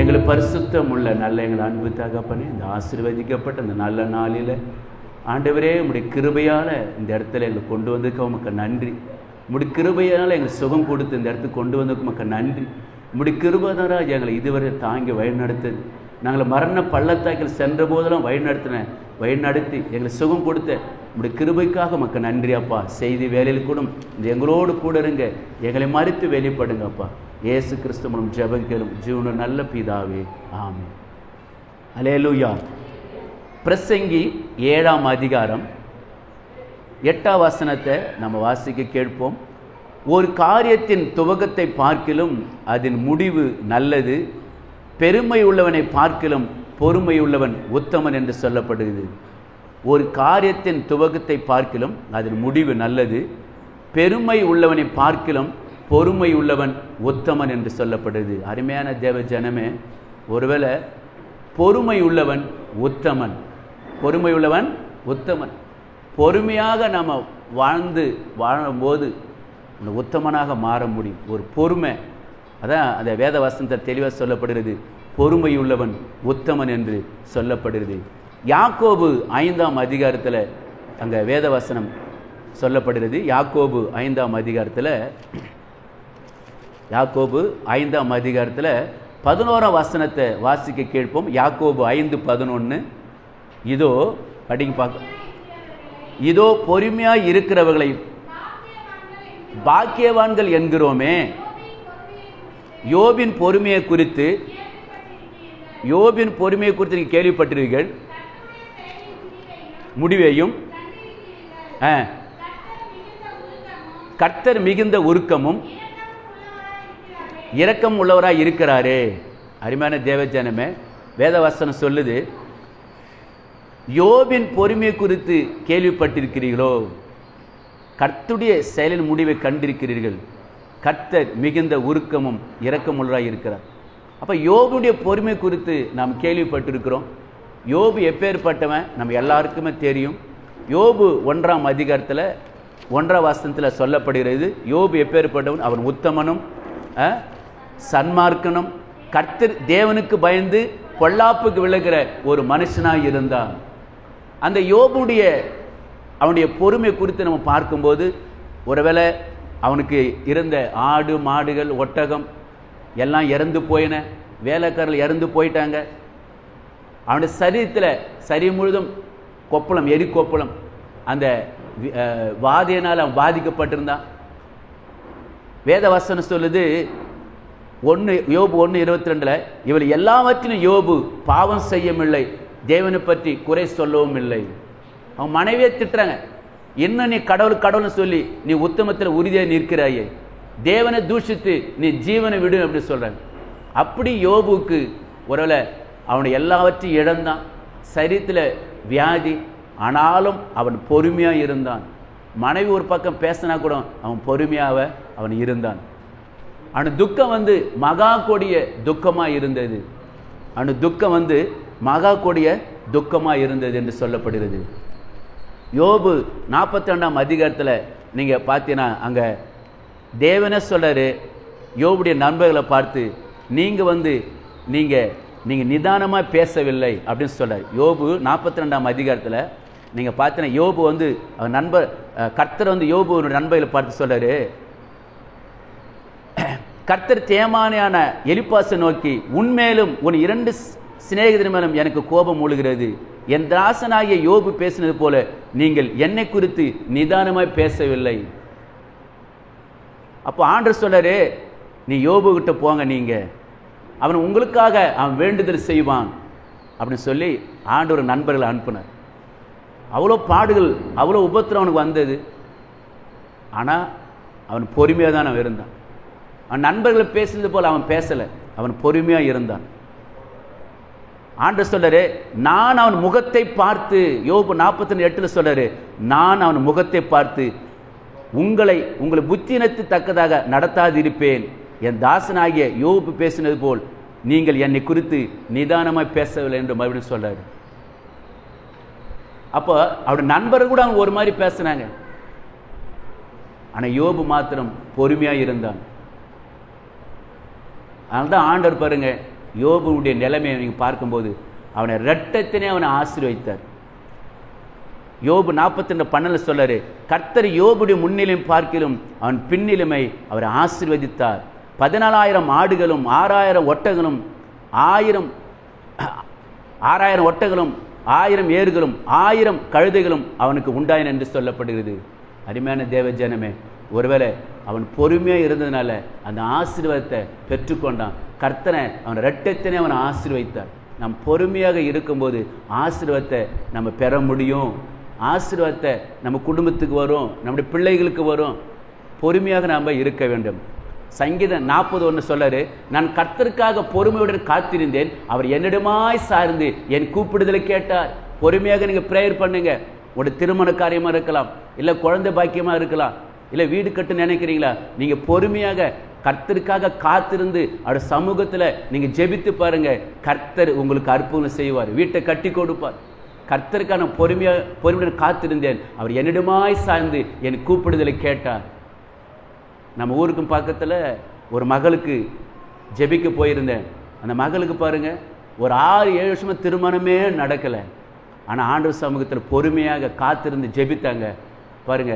எங்களை பரிசுத்தம் உள்ள நல்ல எங்கள் அன்பு தகப்பனே, இந்த ஆசீர்வதிக்கப்பட்ட இந்த நல்ல நாளில் ஆண்டவரே உம்முடைய கிருபையால் இந்த இடத்துல எங்களை கொண்டு வந்ததுக்கு உமக்கு நன்றி. உம்முடைய கிருபையால் எங்களுக்கு சுகம் கொடுத்து இந்த இடத்துக்கு கொண்டு வந்ததுக்கு உமக்கு நன்றி. உம்முடைய கிருபைதாராக எங்களை இதுவரை தாங்கி வழிநடத்தது. நாங்கள் மரண பள்ளத்தாக்கில் சென்ற போதெல்லாம் வழிநடத்தி எங்களை சுகம் கொடுத்த உம்முடைய கிருபைக்காக உமக்கு நன்றி அப்பா. செய்தி வேலையில் கூட இந்த எங்களோடு கூட இருங்க, எங்களை மறித்து வெளிப்படுங்க அப்பா. இயேசு கிறிஸ்து மூலம் ஜெபம் கேளும் ஜீவனு நல்ல பிதாவே, ஆமென். அல்லேலூயா. பிரசங்கி 7ஆம் அதிகாரம் 8ஆம் வசனத்தை நம்ம வாசிக்க கேட்போம். ஒரு காரியத்தின் துவக்கத்தை பார்க்கிலும் அதன் முடிவு நல்லது, பெருமை உள்ளவனை பார்க்கிலும் பொறுமை உள்ளவன் உத்தமன் என்று சொல்லப்படுகிறது. ஒரு காரியத்தின் துவக்கத்தை பார்க்கிலும் அதன் முடிவு நல்லது, பெருமை உள்ளவனை பார்க்கிலும் பொறுமை உள்ளவன் உத்தமன் என்று சொல்லப்படுது. அருமையான தேவ ஜனமே, ஒருவேளை பொறுமை உள்ளவன் உத்தமன், பொறுமை உள்ளவன் உத்தமன். பொறுமையாக நாம் வாழும்போது உத்தமனாக மாற முடியும். ஒரு பொறுமை, அதான் அந்த வேத வசனத்தில் தெளிவாக சொல்லப்படுகிறது, பொறுமை உள்ளவன் உத்தமன் என்று சொல்லப்படுகிறது. யாக்கோபு 5ஆம் அதிகாரத்தில் அங்கே வேத வசனம் சொல்லப்படுகிறது. யாக்கோபு 5ஆம் அதிகாரத்தில் 11ஆம் வசனத்தை வாசிக்க கேட்போம். யாக்கோபு 5:11. இதோ படிங்க பார்க்க. இதோ பொறுமையாய் இருக்கிறவர்களை பாக்கியவான்கள் என்கிறோமே. யோபின் பொறுமையை குறித்து நீங்கள் கேள்விப்பட்டிருக்கீர்கள், முடிவையும் கர்த்தர் மிகுந்த உருக்கமும் இரக்கம் உள்ளவராய் இருக்கிறாரே. அருமையான தேவஜனமே, வேதவசனம் சொல்லுது, யோபின் பொறுமையை குறித்து கேள்விப்பட்டிருக்கிறீர்களோ? கர்த்தருடைய செயலின் முடிவை கண்டிருக்கிறீர்கள். கர்த்தர் மிகுந்த உருக்கமும் இரக்கம் உள்ளவராய் இருக்கிறார். அப்போ யோபுடைய பொறுமை குறித்து நாம் கேள்விப்பட்டிருக்கிறோம். யோபு எப்பேற்பட்டவன் நம்ம எல்லாருக்குமே தெரியும். யோபு 1ஆம் அதிகாரத்தில் 1ஆம் வசனத்தில் சொல்லப்படுகிறது, யோபு எப்பேற்பட்டவன்? அவன் உத்தமனும் சன்மார்க்கனும் கர்த்தர் தேவனுக்கு பயந்து பொல்லாப்புக்கு விலகிற ஒரு மனுஷனாக இருந்தான். அந்த யோபுடைய அவனுடைய பொறுமை குறித்து நம்ம பார்க்கும்போது, ஒருவேளை அவனுக்கு இருந்த ஆடு மாடுகள் ஒட்டகம் எல்லாம் இறந்து போயின, வேலைக்காரர்கள் இறந்து போயிட்டாங்க. அவனுடைய சரீரத்தில் முழுதும் கொப்பளம், எரி கொப்பளம், அந்த வாதையினால் அவன் பாதிக்கப்பட்டிருந்தான். வேத வசனம் சொல்லுது, யோபு 1:22, இவள் எல்லாவற்றிலும் யோபு பாவம் செய்யவில்லை, தேவனை பற்றி குறை சொல்லவும் இல்லை. அவன் மனைவியை திட்டுறாங்க, என்ன நீ கடவுள்னு சொல்லி நீ உத்தமத்தில் உறுதியாக நிற்கிறாயே, தேவனை தூஷித்து நீ ஜீவனை விடு அப்படி சொல்றாங்க. அப்படி யோபுக்கு ஒருவேளை அவனை எல்லாவற்றையும் இழந்தான், சரீரத்தில் வியாதி, ஆனாலும் அவன் பொறுமையாக இருந்தான். மனைவி ஒரு பக்கம் பேசினா கூட அவன் பொறுமையாக அவன் இருந்தான். அவன் துக்கம் மகா கொடிய துக்கமாக இருந்தது. அவன் துக்கம் மகா கொடிய துக்கமாக இருந்தது என்று சொல்லப்படுகிறது. யோபு 42ஆம் அதிகாரத்தில் நீங்கள் பார்த்தீங்கன்னா அங்கே தேவனே சொல்றாரு, யோபுடைய நண்பர்களை பார்த்து, நீங்கள் நிதானமாக பேசவில்லை அப்படின்னு சொல்றாரு. யோபு 42ஆம் அதிகாரத்தில் நீங்கள் பார்த்தீங்கன்னா யோபு அவன் நண்பர் கர்த்தர் யோபு ஒரு நண்பர்களை பார்த்து சொல்றாரு, கர்த்தர் தேமானியான எலிப்பாசை நோக்கி, உன்மேலும் உன் 2 சிநேகிதர் மேலும் எனக்கு கோபம் மூழ்கிறது. என் தாசனாகிய யோபு பேசினது போல நீங்கள் என்னை குறித்து நிதானமாய் பேசவில்லை. அப்போ ஆண்டவர் சொல்றாரு, நீ யோபு கிட்ட போங்க, அவன் உங்களுக்காக அவன் வேண்டுதல் செய்வான் அப்படின்னு சொல்லி ஆண்டவர் நண்பர்களை அனுப்பினார். அவ்வளோ பாடுகள், அவ்வளோ உபத்திரம் அவனுக்கு வந்தது. ஆனால் அவன் பொறுமையாக தான் அவன் இருந்தான். அவன் நண்பர்களை பேசுனது போல் அவன் பேசலை, அவன் பொறுமையாக இருந்தான். ஆண்டவர் சொல்றாரு, நான் அவன் முகத்தை பார்த்து, யோபு 42:8 சொல்றாரு, நான் அவன் முகத்தை பார்த்து உங்களை புத்தினத்து தக்கதாக நடத்தாதிருப்பேன். என் தாசனாகிய யோபு பேசினது போல் நீங்கள் என்னை குறித்து நிதானமாய் பேசவில்லை என்று மறுபடியும் சொல்றாரு. அப்போ அவருடைய நண்பர்கள் கூட அவங்க ஒரு மாதிரி பேசினாங்க, ஆனால் யோபு மாத்திரம் பொறுமையாக இருந்தான். அதனால்தான் ஆண்டவர் பாருங்க, யோபுடைய நிலைமையை நீங்கள் பார்க்கும்போது அவனை இரட்டத்தினே அவனை ஆசீர்வதித்தார். யோபு 42:12 சொல்றாரு, கர்த்தர் யோபுடைய முன்னிலையும் பார்க்கிலும் அவன் பின்னிலுமை அவரை ஆசீர்வதித்தார். 14,000 ஆடுகளும் 6,000 ஒட்டகளும் 6,000 ஒட்டகளும் 1,000 ஏறுகளும் 1,000 கழுதைகளும் அவனுக்கு உண்டாயின என்று சொல்லப்படுகிறது. அருமையான தேவ ஜனமே, ஒருவேளை அவன் பொறுமையாக இருந்ததுனால அந்த ஆசீர்வாதத்தை பெற்றுக்கொண்டான். கர்த்தனை அவன் இரட்டத்தினே அவனை ஆசீர்வதித்தார். நம் பொறுமையாக இருக்கும்போது ஆசீர்வாதத்தை நம்ம பெற முடியும். ஆசீர்வாதத்தை நம்ம குடும்பத்துக்கு வரும், நம்முடைய பிள்ளைகளுக்கு வரும். பொறுமையாக நாம் இருக்க வேண்டும். சங்கீதம் 40:1 சொல்றாரு, நான் கர்த்தருக்காக பொறுமையுடன் காத்திருந்தேன், அவர் என்னிடமாய் சார்ந்து என் கூப்பிடுதலை கேட்டார். பொறுமையாக நீங்கள் ப்ரேயர் பண்ணுங்க. ஒரு திருமண காரியமாக இருக்கலாம், இல்லை குழந்தை பாக்கியமாக இருக்கலாம், இல்லை வீடு கட்டு நினைக்கிறீங்களா, நீங்கள் பொறுமையாக கர்த்தருக்காக காத்திருந்து அவர் சமூகத்தில் நீங்கள் ஜெபித்து பாருங்க. கர்த்தர் உங்களுக்கு அற்புதம் செய்வார், வீட்டை கட்டி கொடுப்பார். கர்த்தருக்கான பொறுமையுடன் காத்திருந்தேன், அவர் என்னிடமாய் சார்ந்து என் கூப்பிடுதலை கேட்டார். நம்ம ஊருக்கும் பக்கத்தில் ஒரு மகளுக்கு ஜெபிக்க போயிருந்தேன். அந்த மகளுக்கு பாருங்க, ஒரு 6-7 வருஷமாக திருமணமே நடக்கலை. ஆனால் ஆண்டவர் சமூகத்தில் பொறுமையாக காத்திருந்து ஜெபித்தாங்க பாருங்க.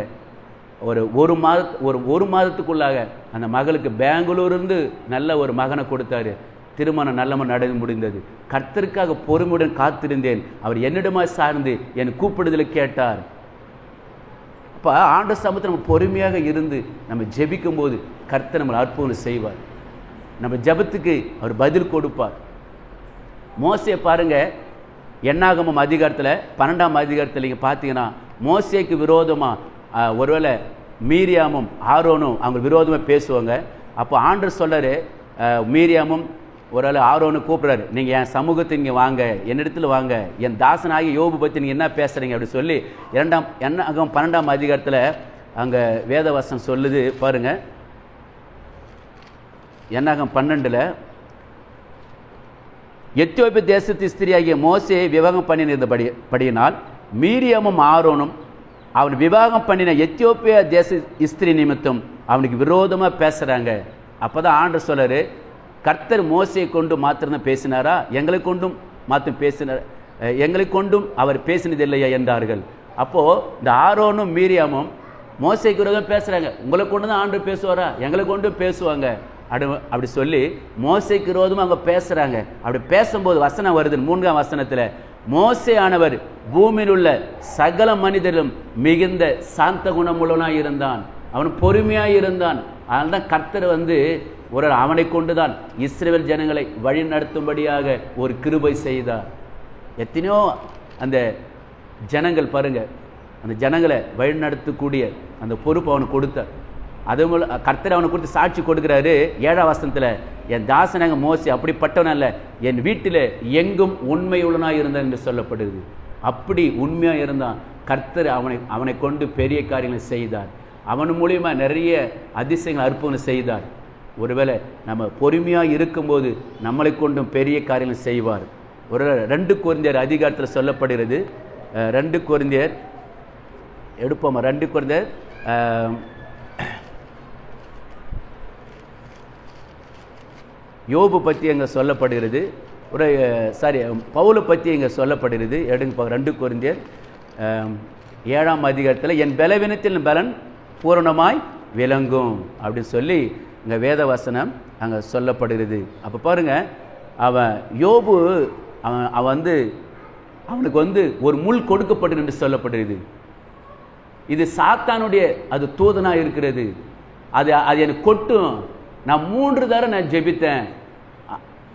ஒரு மாதத்துக்குள்ளாக அந்த மகளுக்கு பெங்களூர்லேருந்து நல்ல ஒரு மகனை கொடுத்தாரு. திருமணம் நல்லமாக நடந்து முடிந்தது. கர்த்தருக்காக பொறுமையுடன் காத்திருந்தேன், அவர் என்னிடமா சார்ந்து என் கூப்பிடுதலை கேட்டார். அப்போ ஆண்டவர் சமூகத்தில் நம்ம பொறுமையாக இருந்து நம்ம ஜெபிக்கும் போது கர்த்தர் நம்மளை அற்புதம் செய்வார். நம்ம ஜெபத்துக்கு அவர் பதில் கொடுப்பார். மோசே பாருங்க, என்னாகமம் அதிகாரத்தில் 12ஆம் அதிகாரத்தில் நீங்கள் பார்த்தீங்கன்னா, மோசேக்கு விரோதமாக ஒருவேளை மீரியாமும் ஆரோனும் அவங்க விரோதமாக பேசுவாங்க. அப்போ ஆண்டவர் சொல்றாரு, மீரியாமும் ஒருவேளை ஆரோனு கூப்பிட்றாரு, நீங்கள் என் சமூகத்தை இங்கே வாங்க, என்னிடத்தில் வாங்க, என் தாசனாகி யோபு பற்றி நீங்கள் என்ன பேசுகிறீங்க அப்படி சொல்லி என்னாகமம் 12ஆம் அதிகாரத்தில் அங்கே வேதவசனம் சொல்லுது பாருங்க. என்னாகமம் 12 எத்தியோப்பிய தேசத்து ஸ்திரியாகிய மோசேயை விவாகம் பண்ணினபடியினால் மீரியாமும் ஆரோனும் அவன் விவாகம் பண்ணின எத்தியோப்பிய தேச ஸ்திரி நிமித்தம் அவனுக்கு விரோதமாக பேசுகிறாங்க. அப்போ தான் ஆண்டவர் சொல்றாரு, கர்த்தர் மோசையை கொண்டு மாத்திரம் பேசினாரா, எங்களை கொண்டும் மாத்திரம் பேசினார், எங்களை கொண்டும் அவர் பேசினதில்லையா என்றார்கள். அப்போது இந்த ஆரோனும் மீரியாமும் மோசைக்கு விரோதம் பேசுகிறாங்க. உங்களை கொண்டு தான் ஆண்டவர் பேசுவாரா, எங்களை கொண்டும் பேசுவாங்க அப்படி சொல்லி மோசைக்கு விரோதமாக அவங்க பேசுகிறாங்க. அப்படி பேசும்போது வசனம் வருது 3ஆம் வசனத்தில், மோசே ஆனவர் பூமியில் உள்ள சகல மனிதரும் மிகுந்த சாந்த குணமுள்ளவனாக இருந்தான், அவன் பொறுமையாக இருந்தான். அதனால தான் கர்த்தர் ஒரு அவனை கொண்டுதான் இஸ்ரவேல் ஜனங்களை வழி நடத்தும்படியாக ஒரு கிருபை செய்தார். எத்தனையோ அந்த ஜனங்கள் பாருங்க, அந்த ஜனங்களை வழி நடத்தக்கூடிய அந்த பொறுப்பு அவனுக்கு கொடுத்தார். அது கர்த்தர் அவனை கொடுத்து சாட்சி கொடுக்கிறாரு. 7ஆம் வசனத்தில், என் தாசனாக மோசே அப்படிப்பட்டவன் அல்ல, என் வீட்டில் எங்கும் உண்மை உள்ளனாக இருந்தான் என்று சொல்லப்படுது. அப்படி உண்மையாக இருந்தான். கர்த்தர் அவனை கொண்டு பெரிய காரியங்களை செய்தார். அவன் மூலியமாக நிறைய அதிசயங்கள் அற்புதம் செய்தார். ஒருவேளை நம்ம பொறுமையாக இருக்கும்போது நம்மளை கொண்டும் பெரிய காரியங்கள் செய்வார். ஒரு 2 கொரிந்தியர் அதிகாரத்தில் சொல்லப்படுகிறது. 2 கொரிந்தியர் எடுப்போமா, 2 கொரிந்தியர் யோபு பற்றி அங்கே சொல்லப்படுகிறது. பவுலை பற்றி இங்கே சொல்லப்படுகிறது. எடுங்க 2 கொரிந்தியர் 7ஆம் அதிகாரத்தில், என் பலவீனத்தில் பலன் பூரணமாய் விளங்கும் அப்படின்னு சொல்லி இங்கே வேத வசனம் அங்கே சொல்லப்படுகிறது. அப்போ பாருங்க, யோபு அவனுக்கு ஒரு முள் கொடுக்கப்படும் என்று சொல்லப்படுகிறது. இது சாத்தானுடைய அது தூதனாக இருக்கிறது. அது எனக்கு கொட்டும். நான் 3 தடவை நான் ஜெபித்தேன்,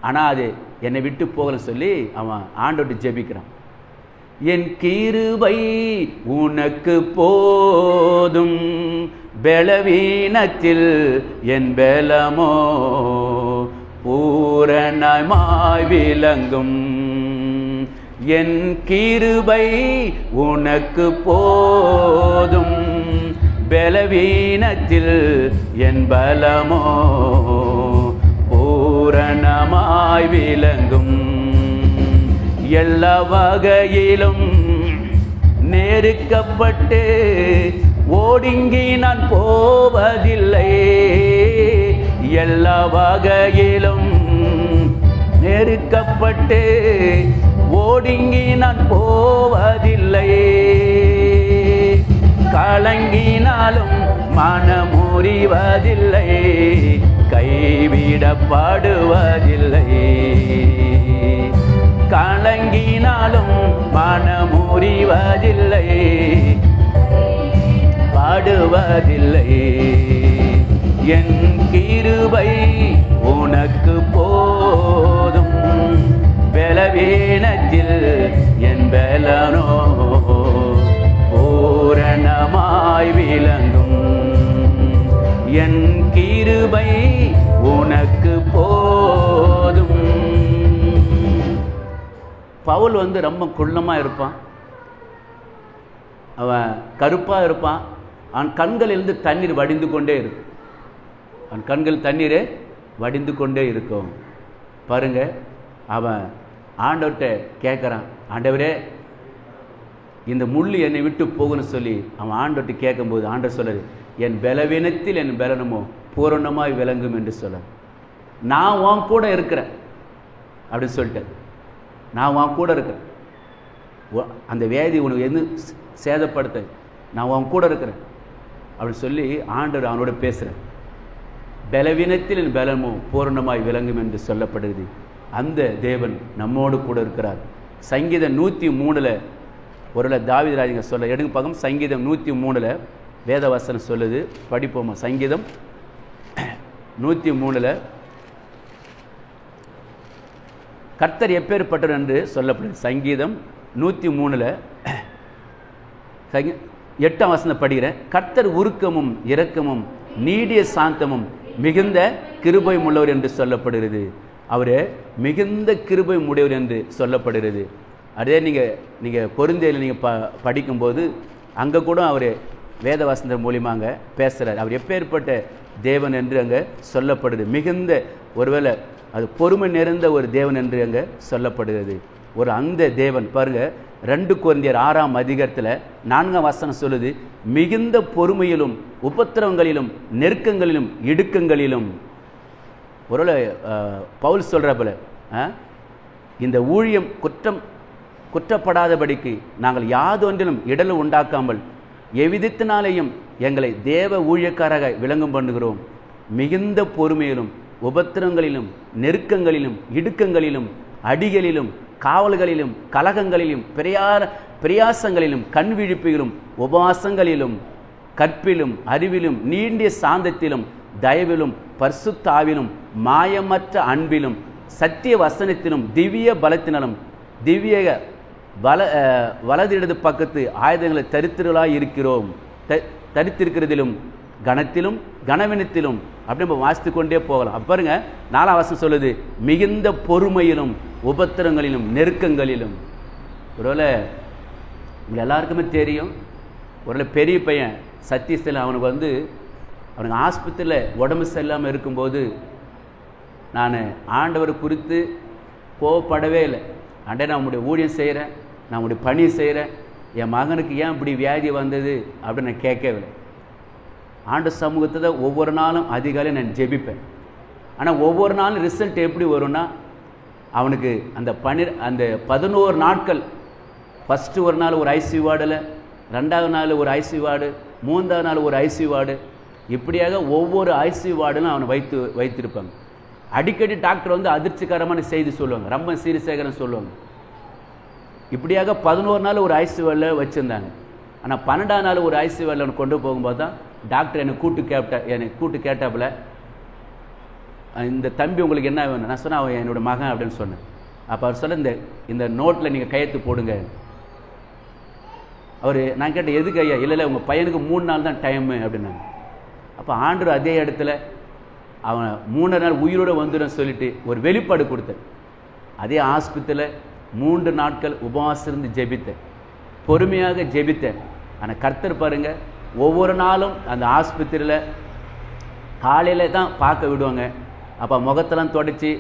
ஆனால் அது என்னை விட்டு போகலன்னு சொல்லி அவன் ஆண்டோட்டு ஜெபிக்கிறான். என் கிருபை உனக்கு போதும், பலவீனத்தில் என் பலமோ பூரணமாய் விளங்கும். என் கிருபை உனக்கு போதும், பலவீனத்தில் என் பலமோ பூரணமாய் விளங்கும். எல்லா வகையிலும் நெருக்கப்பட்டு ஓடிங்கி நான் போவதில்லை. எல்லா வகையிலும் நெருக்கப்பட்டு ஓடுங்கி நான் போவதில்லை. கலங்கினாலும் மனமுறிவதில்லை, கைவிடப்படுவதில்லை. கலங்கினாலும் மனமுறிவதில்லை, பாடுவதில்லை. என் கிருபை உனக்கு போதும், பலவீனத்தில் என் பலனோ பூரணமாய் விளங்கும். என் கிருபை உனக்கு போதும். பவுல் ரொம்ப குள்ளமாக இருப்பான், அவன் கருப்பாக இருப்பான். அவன் கண்களிலிருந்து தண்ணீர் வடிந்து கொண்டே இருக்கும். அவன் கண்கள் தண்ணீரை வடிந்து கொண்டே இருக்கும். பாருங்க, அவன் ஆண்டவர்கிட்ட கேட்குறான், ஆண்டவரே இந்த முள்ளு என்னை விட்டு போகணும்னு சொல்லி அவன் ஆண்டவர்கிட்ட கேட்கும்போது ஆண்டவர் சொல்லுது, என் பலவீனத்தில் என் பலனமோ பூரணமாய் விளங்கும் என்று சொல்ல. நான் உன் கூட இருக்கிறேன் அப்படின்னு சொல்லிட்டேன். நான் உன் கூட இருக்கிறேன், அந்த வியாதி உனக்கு எது சேதப்படுத்த, நான் உன் கூட இருக்கிறேன் அப்படின்னு சொல்லி ஆண்டவர் அவனோட பேசுகிறேன். பலவீனத்தில் என் பலமோ பூரணமாய் விளங்கும் என்று சொல்லப்படுது. அந்த தேவன் நம்மோடு கூட இருக்கிறார். சங்கீதம் 103 ஒருவேளை தாவீது ராஜங்க சொல்ல எடுங்க பக்கம். சங்கீதம் 103 வேதவசனம் சொல்லுது, படிப்போமா? சங்கீதம் 103 கர்த்தர் எப்பேற்பட்டவர் என்று சொல்லப்படுது. சங்கீதம் 103 8ஆம் வசனம் படிக்கிறேன். கர்த்தர் உருக்கமும் இரக்கமும் நீடிய சாந்தமும் மிகுந்த கிருபை உள்ளவர் என்று சொல்லப்படுகிறது. அவரே மிகுந்த கிருபை உடையவர் என்று சொல்லப்படுகிறது. அதே நீங்கள் பொருந்தையில் நீங்கள் படிக்கும்போது அங்கே கூட அவர் வேதவசன மூலியமாக பேசுகிறார். அவர் எப்பேற்பட்ட தேவன் என்று அங்கே சொல்லப்படுது. மிகுந்த, ஒருவேளை அது பொறுமை நிறைந்த ஒரு தேவன் என்று அங்கே சொல்லப்படுகிறது. ஒரு அந்த தேவன் பாருங்க, 2 கொரிந்தியர் 6ஆம் அதிகாரத்தில் 4ஆம் வசனம் சொல்லுது, மிகுந்த பொறுமையிலும் உபத்திரவங்களிலும் நெருக்கங்களிலும் இடுக்கங்களிலும். ஒருவேளை பவுல் சொல்கிற போல இந்த ஊழியம் குற்றப்படாதபடிக்கு நாங்கள் யாதொன்றிலும் இடலும் உண்டாக்காமல் எவ்விதத்தினாலேயும் எங்களை தேவ ஊழியக்காராக விளங்கும் பண்ணுகிறோம். மிகுந்த பொறுமையிலும் உபத்திரங்களிலும் நெருக்கங்களிலும் இடுக்கங்களிலும் அடிகளிலும் காவல்களிலும் கலகங்களிலும் பிரயாசங்களிலும் கண்விழிப்புகளும் உபவாசங்களிலும் கற்பிலும் அறிவிலும் நீண்டிய சாந்தத்திலும் தயவிலும் பரிசுத்த ஆவிலும் மாயமற்ற அன்பிலும் சத்திய வசனத்திலும் திவ்ய பலத்தினாலும் திவ்ய வலது இடது பக்கத்து ஆயுதங்களை தரித்திரலாய் இருக்கிறோம். தரித்திருக்கிறதிலும் கனத்திலும் கனவினத்திலும் அப்படி நம்ம வாசித்து கொண்டே போகலாம். அப்போ பாருங்க, 4ஆம் வசனம் சொல்லுது, மிகுந்த பொறுமையிலும் உபத்திரங்களிலும் நெருக்கங்களிலும். ஒருவேளை உங்களுக்கு எல்லாருக்குமே தெரியும், ஒருவேளை பெரிய பையன் சத்தீஷில் அவனுக்கு ஆஸ்பத்திரியில் உடம்பு சரியில்லாமல் இருக்கும்போது நான் ஆண்டவர் குறித்து கோவப்படவே இல்லை. ஆண்டே நான் உங்களுடைய ஊழியம் செய்கிறேன், நான் உங்களுடைய பணி செய்கிறேன், என் மகனுக்கு ஏன் இப்படி வியாதி வந்தது அப்படின்னு நான் கேட்கவே இல்லை. ஆண்டு சமூகத்தில் ஒவ்வொரு நாளும் அதிகாலை நான் ஜெபிப்பேன். ஆனால் ஒவ்வொரு நாளும் ரிசல்ட் எப்படி வரும்னா, அவனுக்கு அந்த 11 நாட்கள், ஃபஸ்ட்டு ஒரு நாள் ஒரு ஐசியூ வார்டில், 2வது நாள் ஒரு ஐசியூ வார்டு, 3வது நாள் ஒரு ஐசியூ வார்டு, இப்படியாக ஒவ்வொரு ஐசியூ வார்டிலும் அவனை வைத்திருப்பாங்க. அடிக்கடி டாக்டர் அதிர்ச்சிகரமான செய்தி சொல்லுவாங்க, ரொம்ப சீரியஸாக சொல்லுவாங்க. இப்படியாக 11 நாள் ஒரு ஐசியூ வார்டில் வச்சுருந்தாங்க. ஆனால் 12ஆம் நாள் ஒரு ஐசியூ வார்டில் அவனை கொண்டு போகும்போது தான் டாக்டர் என்னை கூட்டு கேட்டாப்புல, இந்த தம்பி உங்களுக்கு என்ன வேணும்? நான் சொன்னேன், அவன் என்னோட மகன் அப்படின்னு சொன்னேன். அப்போ அவர் சொல்ல, இந்த நோட்டில் நீங்கள் கையெழுத்து போடுங்க. நான் கேட்டேன், எதுக்கு ஐயா? இல்லை உங்கள் பையனுக்கு 3 நாள் தான் டைமு அப்படின்னாங்க. அப்போ ஆண்டவர் அதே இடத்துல அவன் 3 நாள் உயிரோடு வந்துடும் சொல்லிட்டு ஒரு வெளிப்பாடு கொடுத்தேன். அதே ஆஸ்பத்திரியில் 3 நாட்கள் உபவாசம் இருந்து ஜெபித்தேன், பொறுமையாக ஜெபித்தேன். ஆனால் கர்த்தர் பாருங்க, ஒவ்வொரு நாளும் அந்த ஆஸ்பத்திரியில் காலையில் தான் பார்க்க விடுவாங்க. அப்போ முகத்தெல்லாம் தொடச்சி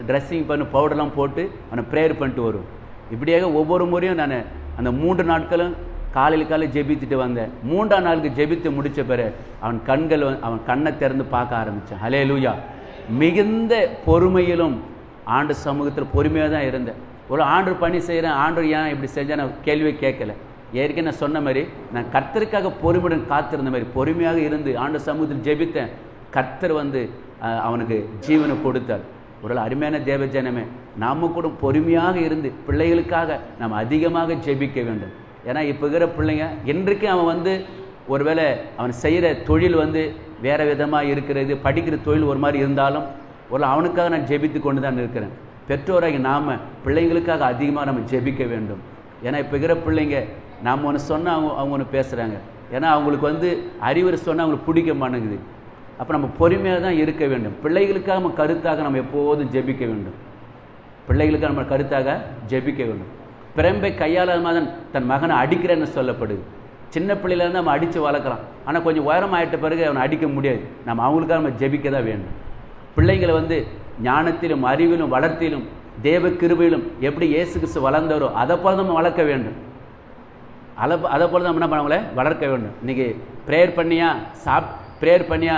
ட்ரெஸ்ஸிங் பண்ணி பவுடர்லாம் போட்டு அவனை ப்ரேயர் பண்ணிட்டு வரும். இப்படியாக ஒவ்வொரு முறையும் நான் அந்த 3 நாட்களும் காலையில் ஜெபித்துட்டு வந்தேன். 3ஆம் நாளுக்கு ஜெபித்து முடித்த பிறகு அவன் கண்ணை திறந்து பார்க்க ஆரம்பித்தான். ஹல்லேலூயா. மிகுந்த பொறுமையிலும் ஆண்டு சமூகத்தில் பொறுமையாக தான் இருந்தேன். ஒரு ஆண்டு பணி செய்கிறேன், ஆண்டு ஏன் இப்படி செஞ்சேன் நான் கேள்வியை கேட்கல. ஏற்கனவே நான் சொன்ன மாதிரி நான் கர்த்தருக்காக பொறுமையுடன் காத்திருந்த மாதிரி பொறுமையாக இருந்து ஆண்டு சமூகத்தில் ஜெபித்தேன். கர்த்தர் அவனுக்கு ஜீவனை கொடுத்தார். ஒரு அருமையான தேவஜனமே, நாம கூட பொறுமையாக இருந்து பிள்ளைகளுக்காக நாம் அதிகமாக ஜெபிக்க வேண்டும். ஏன்னா இப்போ இருக்கிற பிள்ளைங்க இன்றைக்கு அவன் ஒருவேளை அவன் செய்கிற தொழில் வேறு விதமாக இருக்கிறது, படிக்கிற தொழில் ஒரு மாதிரி இருந்தாலும் அவனுக்காக நான் ஜெபித்து கொண்டு தான் இருக்கிறேன். பெற்றோராகி நாம் பிள்ளைங்களுக்காக அதிகமாக நம்ம ஜெபிக்க வேண்டும். ஏன்னா இப்போ இருக்கிற பிள்ளைங்க நாம் ஒன்று சொன்னால் அவங்க ஒன்று பேசுகிறாங்க. ஏன்னா அவங்களுக்கு அறிவுரை சொன்னால் அவங்களுக்கு பிடிக்க மாட்டேங்குது. அப்போ நம்ம பொறுமையாக தான் இருக்க வேண்டும். பிள்ளைகளுக்காக நம்ம கருத்தாக நம்ம எப்போதும் ஜெபிக்க வேண்டும். பிள்ளைகளுக்காக நம்ம கருத்தாக ஜெபிக்க வேண்டும். பிரம்பை கையாளாமல் தான் தன் மகனை அடிக்கிறேன்னு சொல்லப்படுது. சின்ன பிள்ளையிலேருந்து நம்ம அடித்து வளர்க்குறான். ஆனால் கொஞ்சம் உயரம் ஆகிட்ட பிறகு அவனை அடிக்க முடியாது. நம்ம அவங்களுக்காக நம்ம ஜெபிக்க தான் வேண்டும். பிள்ளைங்களை ஞானத்திலும் அறிவிலும் வளர்த்திலும் தேவ கிருபையிலும் எப்படி இயேசு கிறிஸ்து வளர்ந்தாரோ அதை போல நம்ம வளர்க்க வேண்டும். அதை போல நம்ம என்ன பண்ணவங்கள வளர்க்க வேண்டும். இன்றைக்கி ப்ரேயர் பண்ணியா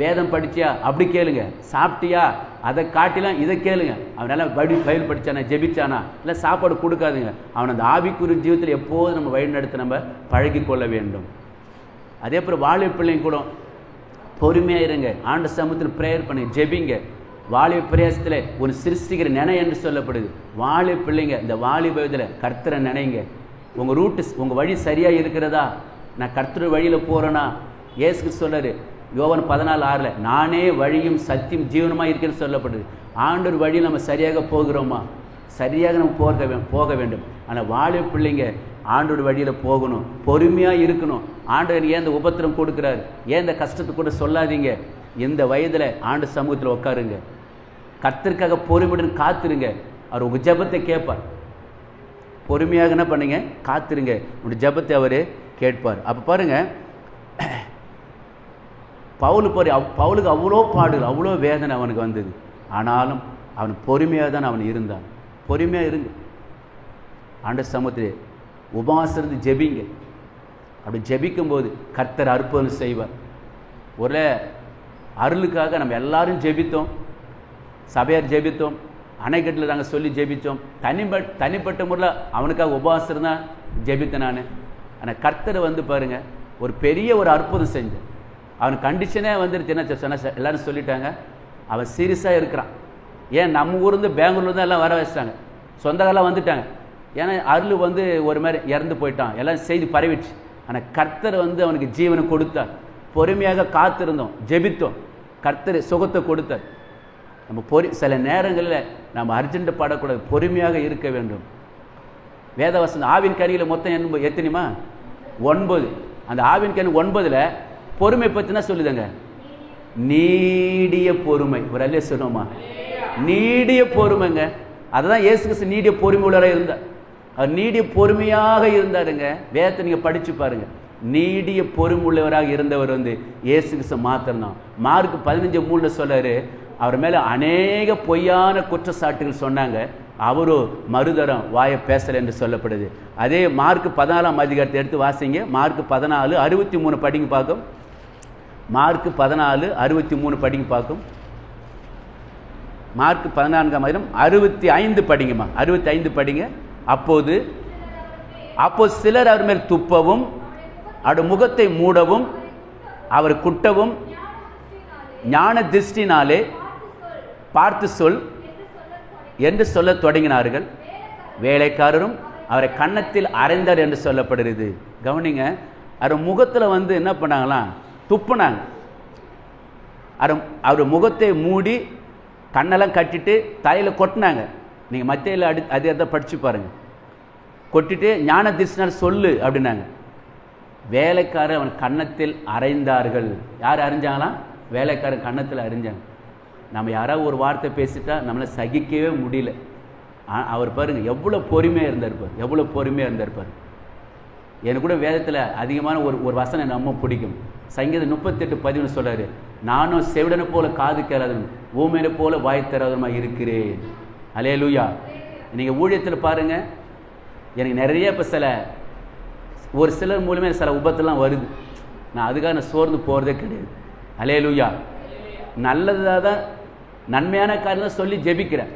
வேதம் படிச்சியா அப்படி கேளுங்க. சாப்பிட்டியா அதை காட்டிலாம் இதை கேளுங்க. அவனால பைபிள் படித்தானா ஜெபிச்சானா இல்லை சாப்பாடு கொடுக்காதுங்க. அவன் அந்த ஆவிக்குரிய ஜீவிதத்தில் எப்போதும் நம்ம வழிநடத்த நம்ம பழகி கொள்ள வேண்டும். அதே போல் வாலிப பிள்ளைங்க கூட பொறுமையாக இருங்க. ஆண்டு சமூகத்தில் ப்ரேயர் பண்ணி ஜெபிங்க. வாலிப பிரயாசத்தில் ஒரு சிருஷ்டிக்கிற நினை என்று சொல்லப்படுது. வாலிப பிள்ளைங்க இந்த வாலிபத்தில் கர்த்தரை நினைங்க. உங்கள் ரூட்டு உங்கள் வழி சரியாக இருக்கிறதா? நான் கர்த்தர் வழியில் போகிறேன்னா இயேசு சொல்கிறாரு யோவான் 14:6 நானே வழியும் சத்தியம் ஜீவனமாக இருக்கிறேன்னு சொல்லப்படுது. ஆண்டவர் வழியில் நம்ம சரியாக போகிறோமா? சரியாக நம்ம போக வேண்டும். ஆனால் வாலிப பிள்ளைங்க ஆண்டவர் வழியில் போகணும், பொறுமையாக இருக்கணும். ஆண்டவர் ஏன் இந்த உபத்திரம் கொடுக்குறாரு, ஏன் இந்த கஷ்டத்தை கூட சொல்லாதீங்க. இந்த வயதில் ஆண்டு சமூகத்தில் உட்காருங்க. கர்த்தருக்காக பொறுமையுடன் காத்துருங்க. அவர் உங்கள் ஜெபத்தை கேட்பார். பொறுமையாக என்ன பண்ணுங்க, காத்துருங்க. உங்கள் ஜெபத்தை அவர் கேட்பார். அப்போ பாருங்கள், பவுலுக்கு அவ்வளோ பாடுகள், அவ்வளோ வேதனை அவனுக்கு வந்தது. ஆனாலும் அவன் பொறுமையாக தான் அவன் இருந்தான். பொறுமையாக இருங்க. ஆண்டு சமூகத்தில் உபவாசம் இருந்து ஜெபிங்க. அப்படி ஜெபிக்கும்போது கர்த்தர் அற்புதம் செய்வார். ஒரு அருளுக்காக நம்ம எல்லாரும் ஜெபித்தோம், சபையார் ஜெபித்தோம், அணைக்கட்டில் நாங்கள் சொல்லி ஜெபித்தோம். தனிப்பட்ட முறையில் அவனுக்காக உபவாசம் இருந்தால் ஜெபித்தேன் நான். ஆனால் கர்த்தர் பாருங்கள் ஒரு பெரிய ஒரு அற்புதம் செஞ்சேன். அவன் கண்டிஷனே வந்துருச்சு. என்ன சொன்ன எல்லாரும் சொல்லிட்டாங்க, அவன் சீரியஸாக இருக்கிறான். ஏன் நம்ம ஊர்லேருந்து பெங்களூர்லேருந்து எல்லாம் வர வச்சிட்டாங்க, சொந்தக்காரெல்லாம் வந்துட்டாங்க. ஏன்னா அருள் ஒரு மாதிரி இறந்து போயிட்டான், எல்லாம் செய்தி பரவிடுச்சு. ஆனால் கர்த்தர் அவனுக்கு ஜீவனை கொடுத்தார். பொறுமையாக காத்திருந்தோம், ஜெபித்தோம், கர்த்தர் சுகத்தை கொடுத்தார். நம்ம சில நேரங்களில் நம்ம அர்ஜென்ட் பாடக்கூடாது, பொறுமையாக இருக்க வேண்டும். வேதவசனம் ஆவின் கனியில் மொத்தம் எத்தனைமா 9. அந்த ஆவின் கனி 9ல் பொறுமை பற்றினா சொல்லுதுங்க, நீடிய பொறுமை. ஒரு அல்லே சொன்னோமா, நீடிய பொறுமைங்க. அதுதான் இயேசு கிறிஸ்து நீடிய பொறுமை உள்ளவராக இருந்தார். அவர் நீடிய பொறுமையாக இருந்தாருங்க. வேதத்தை நீங்கள் படித்து பாருங்க. நீடிய பொறுமை உள்ளவராக இருந்தவர் இயேசு கிறிஸ்து மாத்திரம்தான். மார்க் 15:3 சொல்றாரு, அவர் மேலே அநேக பொய்யான குற்றச்சாட்டுகள் சொன்னாங்க, அவரோ மறுதரம் வாயை பேசலை என்று சொல்லப்படுது. அதே மார்க் 14ஆம் அதிகாரத்தை எடுத்து வாசிங்க. மார்க் 14:63 படிங்க பார்க்கும். மார்க் 14:63 படிங்க பார்க்கும். மார்க் 14ஆம் அதிகாரம் 65 படிங்கம்மா, 65 படிங்க. அப்போது சிலர் அவர் மேல் துப்பவும் அவருடைய முகத்தை மூடவும் அவர் குட்டவும் ஞான திருஷ்டினாலே பார்த்து சொல் என்று சொல்ல தொடங்கினார்கள். வேலைக்காரரும் அவரை கன்னத்தில் அறைந்தார் என்று சொல்லப்படுகிறது. கவனிங்க, அவர் முகத்தில் என்ன பண்ணாங்களாம், துப்புனாங்க. அவர் முகத்தை மூடி கண்ணெல்லாம் கட்டிட்டு தலையில் கொட்டினாங்க. நீங்கள் மத்தியில் அதே தான் படித்து பாருங்கள். கொட்டிட்டு ஞான திருஷ்டினால் சொல்லு அப்படின்னாங்க. வேலைக்காரர் அவன் கன்னத்தில் அறைந்தார்கள். யார் அறிஞ்சாங்களாம்? வேலைக்காரன் கன்னத்தில் அறிஞ்சாங்க. நம்ம யாராவது ஒரு வார்த்தை பேசிட்டா நம்மளை சகிக்கவே முடியல. அவர் பாருங்கள் எவ்வளோ பொறுமையாக இருந்திருப்பார், எவ்வளோ பொறுமையாக இருந்திருப்பார். எனக்கு கூட வேதத்தில் அதிகமான ஒரு வசனம் நம்ம பிடிக்கும். சங்கீதம் 38:11 சொல்கிறாரு, நானும் செவிடனை போல காது கேளாதவன், ஊமையை போல வாய் தராதவமாக இருக்கிறேன். அல்லேலூயா. நீங்கள் ஊழியத்தில் பாருங்கள், எனக்கு நிறைய இப்போ ஒரு சிலர் மூலமே சில உபத்தெல்லாம் வருது. நான் அதுக்காக நான் சோர்ந்து போகிறதே கிடையாது. அல்லேலூயா. நல்லதாக தான் நன்மையான காரியம் தான் சொல்லி ஜெபிக்கிறேன்.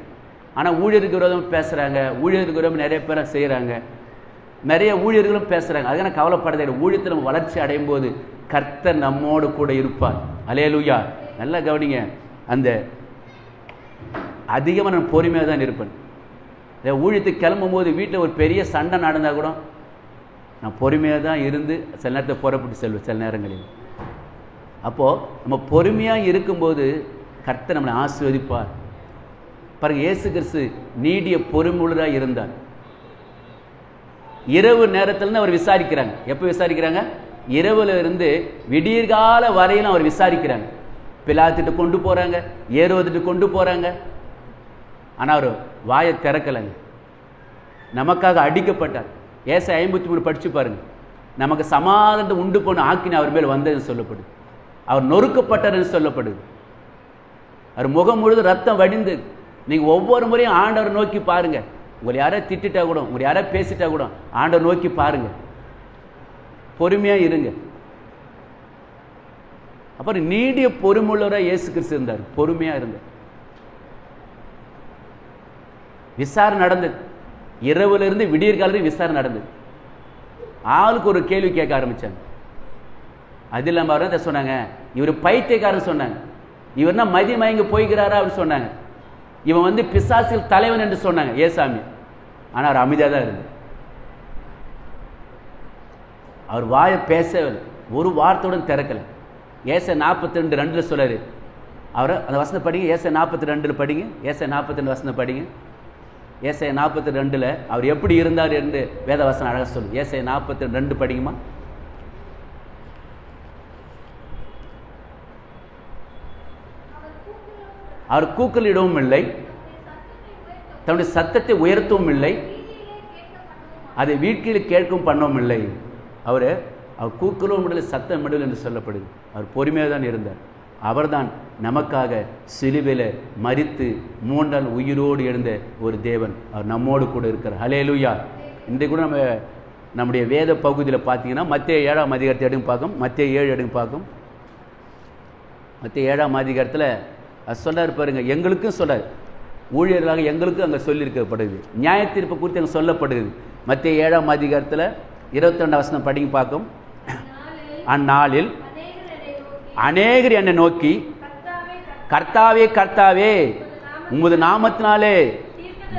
ஆனால் ஊழியருக்கு விரோதம் பேசுகிறாங்க, ஊழியருக்கு விரோதம் நிறைய பேரை செய்கிறாங்க, நிறைய ஊழியர்களும் பேசுகிறாங்க. அதுக்கான கவலைப்படதே. ஊழியத்தில் நம்ம வளர்ச்சி அடையும் போது கர்த்தர் நம்மோடு கூட இருப்பார். அல்லேலூயா. நல்லா கவனிங்க. அந்த அதிகமாக நான் பொறுமையாக தான் இருப்பேன். ஊழியத்துக்கு கிளம்பும் போது வீட்டில் ஒரு பெரிய சண்டை நடந்தால் கூட நான் பொறுமையாக தான் இருந்து சில நேரத்தை புறப்பட்டு செல்வேன் சில நேரங்களில். அப்போது நம்ம பொறுமையாக இருக்கும்போது கர்த்தர் நம்மளை ஆசீர்வதிப்பார். பாருங்க, இயேசு கிறிஸ்து நீடிய பொறுமையுள்ளராக இருந்தார். இரவு நேரத்தில் அவர் விசாரிக்கிறாங்க. எப்போ விசாரிக்கிறாங்க? இரவுல இருந்து விடியற்கால வரையிலும் அவர் விசாரிக்கிறாங்க. பிலாத்துட்டு கொண்டு போறாங்க, ஏரோதுட்டு கொண்டு போறாங்க. ஆனால் அவர் வாயை திறக்கலைங்க. நமக்காக அடிக்கப்பட்டார். ஏசாயா 53 படிச்சு பாருங்க. நமக்கு சமாதானத்தை உண்டு பண்ண ஆக்கின அவர் மேல் வந்ததுன்னு சொல்லப்படுது. அவர் நொறுக்கப்பட்டார்னு சொல்லப்படுது. அவர் முகம் முழுது ரத்தம் வடிந்து. நீங்க ஒவ்வொரு முறையும் ஆண்டவரை நோக்கி பாருங்க. உங்களை யாரை திட்டா கூட, உங்களை யாரை பேசிட்டா கூட ஆண்டவர் நோக்கி பாருங்க. பொறுமையா இருங்க. அப்புறம் நீடிய பொறுமையுள்ளவராக இயேசு கிறிஸ்து இருந்தார். பொறுமையா இருந்தார். விசாரணை நடந்தது. இரவுல இருந்து விடியற் காலையில் விசாரணை நடந்தது. ஆளுக்கு ஒரு கேள்வி கேட்க ஆரம்பிச்சாங்க. அது இல்லாம அவர் சொன்னாங்க, இவர் பைத்தியக்காரன் சொன்னாங்க. இவர்னா மதி மயங்கி போய்கிறாரா அப்படின்னு சொன்னாங்க. இவன் பிசாசில் தலைவன் என்று சொன்னாங்க ஏசாமி. ஆனால் அவர் அமைதியாக தான் இருந்தார். அவர் வாயை பேசவில்லை, ஒரு வார்த்தையுடன் திறக்கலை. ஏசாயா 42:2 சொல்றாரு. அவர் அந்த வசனம் படிங்க. ஏசாயா 42 படிங்க. ஏசாயா 42 வசனம் படிங்க. ஏசாயா 42 அவர் எப்படி இருந்தார் என்று வேத வசனம் அழகாக சொல்லு. ஏசாயா 42 படிங்கம்மா. அவர் கூக்குலிடவும் இல்லை, தன்னுடைய சத்தத்தை உயர்த்தவும் இல்லை, அதை வீட்டில் கேட்கவும் பண்ணவும் இல்லை. அவர் கூக்குலும் விடலை, சத்தம் விடல் என்று சொல்லப்படுது. அவர் பொறுமையாக தான் இருந்தார். அவர்தான் நமக்காக சிலுவையில் மரித்து 3 நாள் உயிரோடு எழுந்த ஒரு தேவன். அவர் நம்மோடு கூட இருக்கிறார். ஹல்லேலூயா. இன்றைக்கு கூட நம்முடைய வேத பகுதியில் பார்த்தீங்கன்னா மத்தேயு 7ஆம் அதிகாரத்தை எடுங்க பார்க்கும். மத்தேயு 7 எடுங்க பார்க்கும். மத்தேயு 7ஆம் அதிகாரத்தில் சொல்றாரு பாருங்க. எங்களுக்கும் சொல்றாரு, ஊழியர்களாக எங்களுக்கும் அங்கே சொல்லியிருக்கப்படுது. நியாய தீர்ப்பு குறித்து அங்கே சொல்லப்படுது. மத்தேயு 7ஆம் அதிகாரத்தில் 22 வசனம் படிங்க பார்க்கும். அந்நாளில் அநேகர் என்னை நோக்கி, கர்த்தாவே கர்த்தாவே, உமது நாமத்தினாலே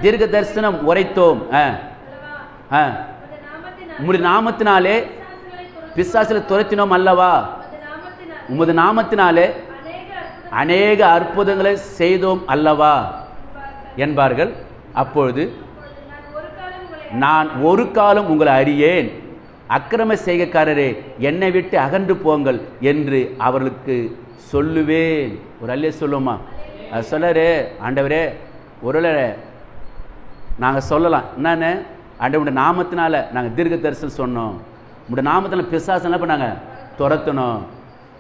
தீர்க்க தரிசனம் உரைத்தோம், உமது நாமத்தினாலே பிசாசுகளை துரத்தினோம் அல்லவா, உமது நாமத்தினாலே அநேக அற்புதங்களை செய்தோம் அல்லவா என்பார்கள். அப்பொழுது நான் ஒரு காலம் உங்களை அறியேன், அக்கிரம செய்கைக்காரரே என்னை விட்டு அகன்று போங்கள் என்று அவர்களுக்கு சொல்லுவேன். ஒரு அல்லே சொல்லுமா? அது சொல்லாரு, ஆண்டவரே ஒருவேளை நாங்கள் சொல்லலாம் என்னன்னு, ஆண்டவருடைய நாமத்தினால நாங்கள் தீர்க்க தரிசனம் சொன்னோம், உங்களுடைய நாமத்தில் பிசாசெல்லாம் இப்போ நாங்கள் துரத்தணும்,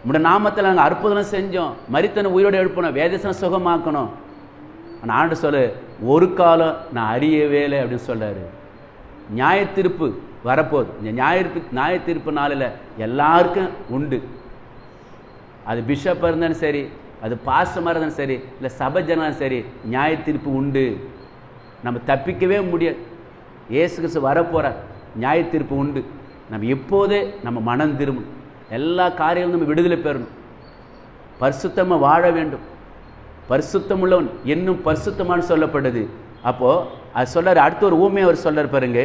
உங்களுடைய நாமத்தில் நாங்கள் அற்புதம் செஞ்சோம், மரித்தனை உயிரோடு எழுப்பணும், வேதசனம் சுகமாக்கணும். ஆனால் ஆண்டு சொல்லு, ஒரு காலம் நான் அறியவே இல்லை அப்படின்னு சொல்றாரு. நியாய தீர்ப்பு வரப்போகுது. இந்த நியாய தீர்ப்பு நாளில் எல்லாருக்கும் உண்டு. அது பிஷப்பாக இருந்தாலும் சரி, அது பாஸ்டமாக இருந்தாலும் சரி, இல்லை சபை ஜனாலும் சரி, நியாய தீர்ப்பு உண்டு. நம்ம தப்பிக்கவே முடியாது. இயேசு கிறிஸ்து வரப்போகிறார். நியாய தீர்ப்பு உண்டு. நம்ம இப்போதே நம்ம மனம் திரும்பணும். எல்லா காரியங்களும் நம்ம விடுதலை பெறணும். பரிசுத்தமாக வாழ வேண்டும். பரிசுத்தம் உள்ளவன் இன்னும் பரிசுத்தமானு சொல்லப்படுது. அப்போது அது சொல்றாரு. அடுத்த ஒரு ஊமையை அவர் சொல்றாரு பாருங்க.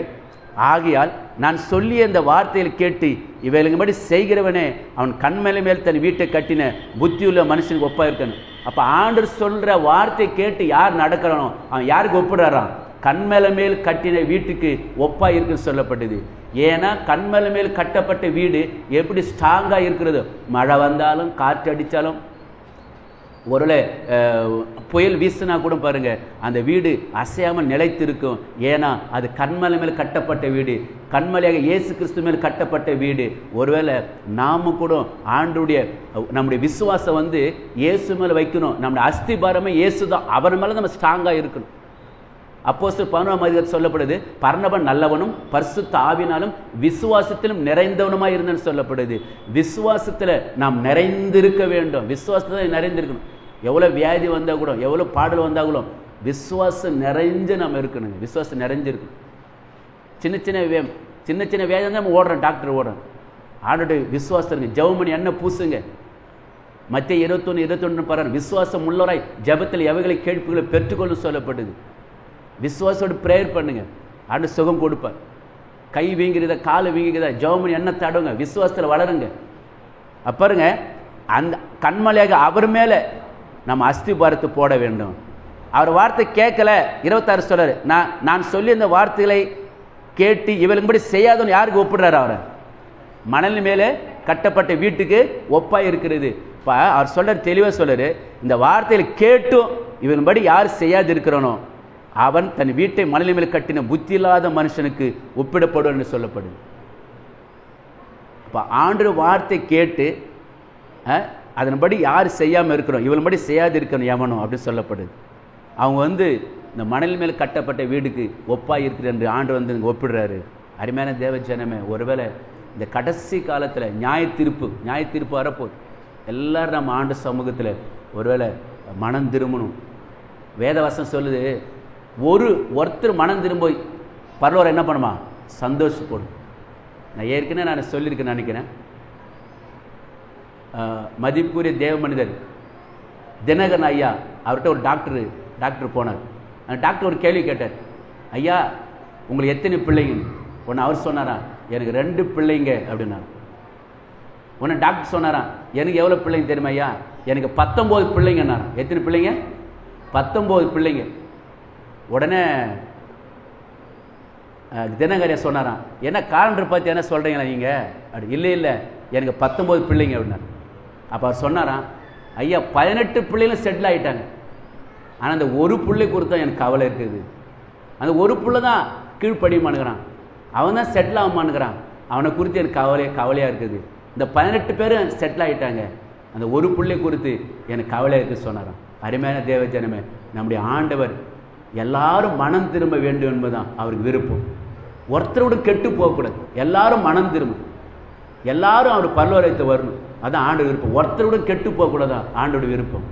ஆகையால் நான் சொல்லிய இந்த வார்த்தையில் கேட்டு இவைகளுக்கு செய்கிறவனே அவன் கண்மேல மேல் தன் வீட்டை கட்டின புத்தியுள்ள மனுஷனுக்கு ஒப்பா இருக்கணும். அப்போ ஆண்டவர் சொல்ற வார்த்தை கேட்டு யார் நடக்கிறானோ அவன் யாருக்கு ஒப்பிடுறான்? கண்மேல மேல் கட்டின வீட்டுக்கு ஒப்பா இருக்குன்னு சொல்லப்பட்டது. ஏன்னா கண்மேல மேல் கட்டப்பட்ட வீடு எப்படி ஸ்ட்ராங்கா இருக்கிறது, மழை வந்தாலும் காற்று அடித்தாலும் ஒருவேளை புயல் வீசினா கூட பாருங்க அந்த வீடு அசையாமல் நிலைத்து இருக்கும். ஏன்னா அது கண்மலை மேல் கட்டப்பட்ட வீடு, கண்மலையாக இயேசு கிறிஸ்து மேல் கட்டப்பட்ட வீடு. ஒருவேளை நாம கூட ஆண்டுடைய நம்முடைய விசுவாசம் இயேசு மேலே வைக்கணும். நம்முடைய அஸ்திபாரமே இயேசு தான். அவர் மேலே நம்ம ஸ்ட்ராங்காக இருக்கணும். அப்போஸ்தலர் 11ஆம் அதிகாரத்தில் சொல்லப்படுது, பர்னபா நல்லவனும் பரிசுத்த ஆவினாலும் விசுவாசத்திலும் நிறைந்தவனுமாய் இருந்தன்னு சொல்லப்படுது. விசுவாசத்தில் நாம் நிறைந்திருக்க வேண்டும். விசுவாசத்தில் நிறைந்திருக்கணும். எவ்வளோ வியாதி வந்தால் கூட, எவ்வளோ பாடல் வந்தால் கூட விசுவாசம் நிறைஞ்சு நம்ம இருக்கணுங்க. விசுவாசம் நிறைஞ்சிருக்கணும். சின்ன சின்ன வேதனை நம்ம ஓடுறோம், டாக்டர் ஓடுறோம். ஆண்டோட விசுவாசம் இருங்க. ஜெபம் பண்ணி எண்ணெய் பூசுங்க. மத்திய 21:21 பாருங்க, விசுவாசம் உள்ளவராய் ஜெபத்தில் எவைகளை கேட்புகளை பெற்றுக்கொள்ள சொல்லப்படுது. விசுவாசோடு ப்ரேயர் பண்ணுங்க, ஆண்டு சுகம் கொடுப்பார். கை வீங்குறதா, காலு வீங்குறதா, ஜெபம் பண்ணி எண்ணெய் தாடுங்க, விசுவாசத்தில் வளருங்க. பாருங்க, அந்த கண்மலையாக அவர் மேலே நம்ம அஸ்திபாரத்தை போட வேண்டும். அவர் வார்த்தை கேட்கல, 26 சொல்றாரு, நான் சொல்லி இந்த வார்த்தைகளை கேட்டு இவளுக்கும்படி செய்யாதவன் யாருக்கு ஒப்பிடுறாரு? அவரை மணல் மேலே கட்டப்பட்ட வீட்டுக்கு ஒப்பாய் இருக்கிறது. அவர் சொல்றாரு, தெளிவாக சொல்றாரு, இந்த வார்த்தைகளை கேட்டும் இவன்படி யார் செய்யாது இருக்கிறானோ அவன் தன் வீட்டை மணல் மேல் கட்டின புத்தி இல்லாத மனுஷனுக்கு ஒப்பிடப்படும் என்று சொல்லப்படுது. ஆண்டு வார்த்தை கேட்டு அதன்படி யார் செய்யாமல் இருக்கிறோம், இவன்படி செய்யாது இருக்கணும் எவனும் அப்படின்னு சொல்லப்படுது. அவங்க இந்த மணல் மேல் கட்டப்பட்ட வீடுக்கு ஒப்பாய் இருக்கிற என்று ஆண்டு ஒப்பிடுறாரு. அருமையான தேவ ஜனமே, ஒருவேளை இந்த கடைசி காலத்தில் நியாய தீர்ப்பு வரப்போகுது. எல்லாரும் நம்ம ஆண்டு சமூகத்தில் ஒருவேளை மனம் திரும்பணும். வேதவசம் சொல்லுது, ஒருத்தர் மனம் திரும்ப பரலோகம் என்ன பண்ணுமா? சந்தோஷப்படும். நான் ஏற்கனவே சொல்லியிருக்கேன் நினைக்கிறேன். மதிப்புரிய தேவ மனிதர் தினகரன் ஐயா, அவர்கிட்ட ஒரு டாக்டர் போனார். அந்த டாக்டர் ஒரு கேள்வி கேட்டார், ஐயா உங்களுக்கு எத்தனை பிள்ளைங்க? ஒன்று அவர் சொன்னாரா, எனக்கு 2 பிள்ளைங்க அப்படின்னாரு. ஒன்று டாக்டர் சொன்னாரா, எனக்கு எவ்வளோ பிள்ளைங்க தெரியுமா ஐயா? எனக்கு 19 பிள்ளைங்கன்னாரா. எத்தனை பிள்ளைங்க? 19 பிள்ளைங்க. உடனே தினகரியா சொன்னாராம், என்ன காலண்டர் பார்த்து என்ன சொல்கிறீங்களா நீங்கள்? அப்படி இல்லை எனக்கு 19 பிள்ளைங்க அப்படின்னாரு. அப்போ அவர் சொன்னாராம், ஐயா 18 பிள்ளைங்களும் செட்டில் ஆகிட்டாங்க, ஆனால் அந்த ஒரு பிள்ளை குறித்து தான் எனக்கு கவலை இருக்குது. அந்த ஒரு பிள்ளை தான் கீழ்ப்படியுமானுங்கிறான், அவன் தான் செட்டில் ஆகுமானுங்கிறான், அவனை குறித்து எனக்கு கவலையாக இருக்குது. இந்த 18 பேரும் செட்டில் ஆகிட்டாங்க, அந்த ஒரு பிள்ளை குறித்து எனக்கு கவலையாக இருக்குது சொன்னாராம். அருமையான தேவ ஜனமே, நம்முடைய ஆண்டவர் எல்லாரும் மனம் திரும்ப வேண்டும் என்பதுதான் அவருக்கு விருப்பம். ஒருத்தரோடு கெட்டு போகக்கூடாது, எல்லாரும் மனம் திரும்பும், எல்லாரும் அவர் பரலோகத்தை வரணும், அதான் ஆண்டு விருப்பம். ஒருத்தரோடு கெட்டு போகக்கூடாதான் ஆண்டோட விருப்பம்.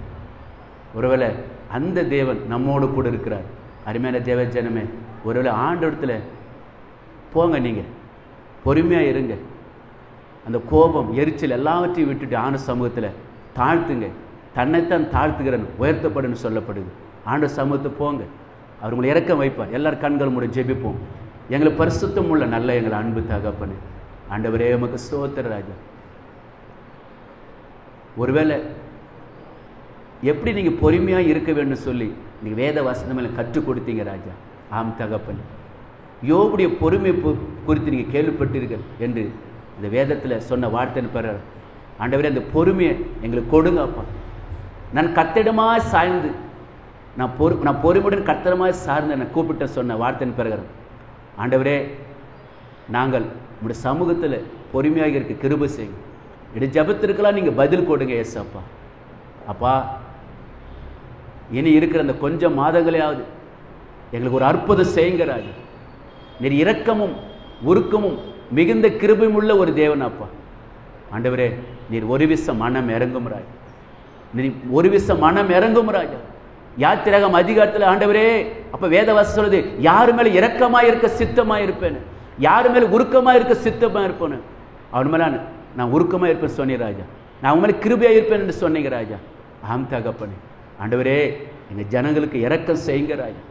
ஒருவேளை அந்த தேவன் நம்மோடு கூட இருக்கிறார். அருமையான தேவ ஜனமே, ஒருவேளை ஆண்டோடத்தில் போங்க, நீங்கள் பொறுமையாக இருங்க. அந்த கோபம், எரிச்சல் எல்லாவற்றையும் விட்டுட்டு ஆண்டு சமூகத்தில் தாழ்த்துங்க. தன்னைத்தான் தாழ்த்துகிறன் உயர்த்தப்படுன்னு சொல்லப்படுது. ஆண்டு சமூகத்தை போங்க, அவர் உங்களை இறக்கம் வைப்பார். எல்லாரும் கண்கள் மூடி ஜெபிப்போம். எங்களை பரிசுத்தம் உள்ள நல்ல எங்களை அன்பு தகப்பனே, ஆண்டவரே உமக்கு ஸ்தோத்திர ராஜா. ஒருவேளை எப்படி நீங்கள் பொறுமையாக இருக்க வேண்டும் சொல்லி நீங்கள் வேத வசனம் மேலே கற்றுக் கொடுத்தீங்க ராஜா. ஆம் தகப்பனே, யோபுடைய பொறுமை குறித்து நீங்கள் கேள்விப்பட்டீர்கள் என்று இந்த வேதத்தில் சொன்ன வார்த்தைன்னு பெற ஆண்டவரே, அந்த பொறுமையை எங்களுக்கு கொடுங்கப்பா. நான் கத்திடமாக சாய்ந்து நான் பொறுமையுடன் கத்திரமாக சார்ந்து என்னை கூப்பிட்ட சொன்ன வார்த்தைன்னு பெறுகிறேன். ஆண்டவரே, நாங்கள் உங்களுடைய சமூகத்தில் பொறுமையாக இருக்க கிருபை செய்யுங்க. இது ஜபத்திற்கெல்லாம் நீங்கள் பதில் கொடுங்க ஏசப்பா. அப்பா, இனி இருக்கிற அந்த கொஞ்சம் மாதங்களையாவது எங்களுக்கு ஒரு அற்புதம் செய்யுங்க ராஜா. நீர் இரக்கமும் உருக்கமும் மிகுந்த கிருபையும் உள்ள ஒரு தேவன் அப்பா. ஆண்டவரே, நீர் ஒரு விசம் மனம் இறங்கும் ராஜா. நீர் ஒரு விசம் மனம் இறங்கும் ராஜா. யாத்திராகம் அதிகாரத்தில் ஆண்டவரே, அப்ப வேதவாசம் சொல்லுது, யாரு மேல இரக்கமாக இருக்க சித்தமாக இருப்பேன், யாரு மேல உருக்கமாக இருக்க சித்தமாக இருப்பேன்னு. அவன் மேல நான் உருக்கமாக இருப்பேன் சொன்னீர் ராஜா. நான் உன் மேலே கிருபையாக இருப்பேன் என்று சொன்னீங்க ராஜா. ஆம் தகப்பனே, ஆண்டவரே, எங்கள் ஜனங்களுக்கு இரக்கம் செய்யுங்க ராஜா.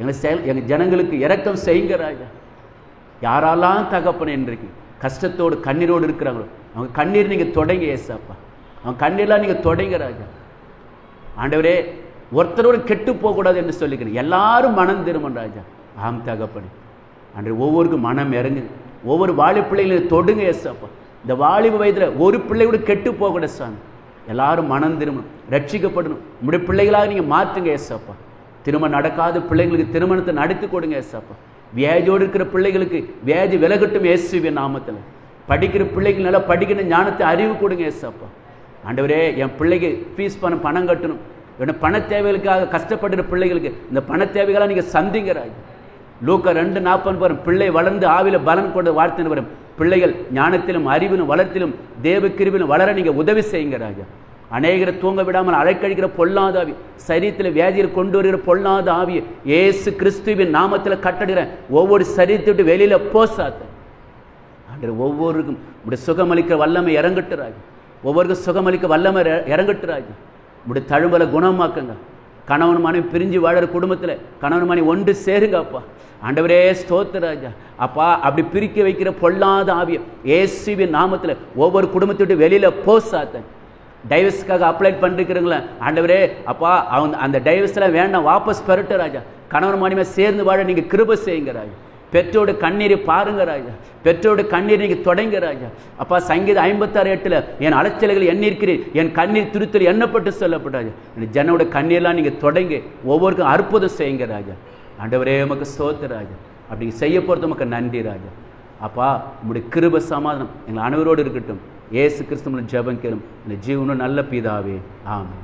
எங்கள் ஜனங்களுக்கு இரக்கம் செய்யுங்க ராஜா. யாரெல்லாம் தகப்பனே இன்றைக்கு கஷ்டத்தோடு கண்ணீரோடு இருக்கிறாங்களோ அவங்க கண்ணீர் நீங்கள் தொடங்க ஏசாப்பா. அவங்க கண்ணீர்லாம் நீங்கள் தொடங்க ராஜா. ஆண்டவரே, ஒருத்தரோடு கெட்டு போகக்கூடாது என்று சொல்லிக்கிறேன். எல்லாரும் மனம் திரும்பும் ராஜா. ஆம் தகப்பனே, அன்று ஒவ்வொருக்கும் மனம் இறங்கு. ஒவ்வொரு வாலிப பிள்ளைகளையும் தொடுங்க ஏசாப்பா. இந்த வாலிப வயதில் ஒரு பிள்ளையோட கெட்டு போகக்கூடாது சாமி. எல்லாரும் மனம் திரும்பணும், ரட்சிக்கப்படணும். உங்களுடைய பிள்ளைகளாக நீங்கள் மாற்றுங்க ஏசாப்பா. திருமணம் நடக்காத பிள்ளைங்களுக்கு திருமணத்தை நடத்தி கொடுங்க ஏசாப்பா. வியாதியோடு இருக்கிற பிள்ளைகளுக்கு வியாதி விலகட்டும் இயேசுவின் நாமத்தில். படிக்கிற பிள்ளைகள் நல்லா படிக்கிற ஞானத்தை அறிவு கொடுங்க ஏசாப்பா. ஆண்டவரே, என் பிள்ளைக்கு ஃபீஸ் பணம் கட்டணும், என்னோட பண தேவைகளுக்காக கஷ்டப்படுற பிள்ளைகளுக்கு இந்த பண தேவைகளாக நீங்கள் சந்திங்க ராஜா. லூக்கா 2:40 வரும், பிள்ளை வளர்ந்து ஆவில பலன் கொண்ட வார்த்தை வரும். பிள்ளைகள் ஞானத்திலும் அறிவிலும் வளர்த்திலும் தேவ கிருபையிலும் வளர நீங்கள் உதவி செய்யுங்க ராஜா. அநேகரை தூங்க விடாமல் அழைக்கழிக்கிற பொல்லாத ஆவி, சரீரத்தில் வியாதியில் கொண்டு வருகிற பொல்லாத ஆவியை இயேசு கிறிஸ்துவின் நாமத்தில் கட்டடுகிறேன். ஒவ்வொரு சரீரத்தை விட்டு வெளியில போசாத்த ஆண்டவரே, ஒவ்வொருக்கும் உடைய சுகமளிக்க வல்லமை இறங்கட்டுறாங்க. ஒவ்வொருக்கும் சுகமளிக்க வல்லமை இறங்கட்டுறாங்க. உடைய தழும்பலை குணமாக்குங்க. கணவன் மனைவி பிரிஞ்சு வாழற குடும்பத்தில் கணவன் மனைவி ஒன்று சேருங்க அப்பா. ஆண்டவரே ஸ்தோத்திராஜா. அப்பா, அப்படி பிரிக்க வைக்கிற பொல்லாத ஆவியை இயேசுவின் நாமத்தில் ஒவ்வொரு குடும்பத்தை விட்டு வெளியில போசாத்த. டைவர்ஸ்க்காக அப்ளை பண்ணிருக்கிறீங்களா ஆண்டவரே, அப்பா அந்த டைவர்ஸ்லாம் வேண்டாம், வாபஸ் பெறட்டு ராஜா. கணவன் மனைவி சேர்ந்து வாழ நீங்க கிருபை செய்யுங்க ராஜா. பெற்றோடு கண்ணீரை பாருங்க ராஜா. பெற்றோடு கண்ணீர் நீங்க தொடங்க ராஜா. அப்பா, சங்கீதம் 56:8 என் அலைச்சல்கள் எண்ணிருக்கிறேன், என் கண்ணீர் துருத்தல் எண்ணப்பட்டு சொல்லப்பட்டாங்க. ஜனோட கண்ணீர்லாம் நீங்க தொடங்க, ஒவ்வொருக்கும் அற்புதம் செய்யுங்க ராஜா. ஆண்டவரே உமக்கு ஸ்தோத்திரம் ராஜா. அப்படி செய்ய போறது உமக்கு நன்றி ராஜா. அப்பா, உங்களுடைய கிருபை சமாதானம் எங்கள் அனைவரோடு இருக்கட்டும். இயேசு கிறிஸ்துவின் ஜெபம் கேளும் இந்த ஜீவனும் நல்ல பிதாவே, ஆமென்.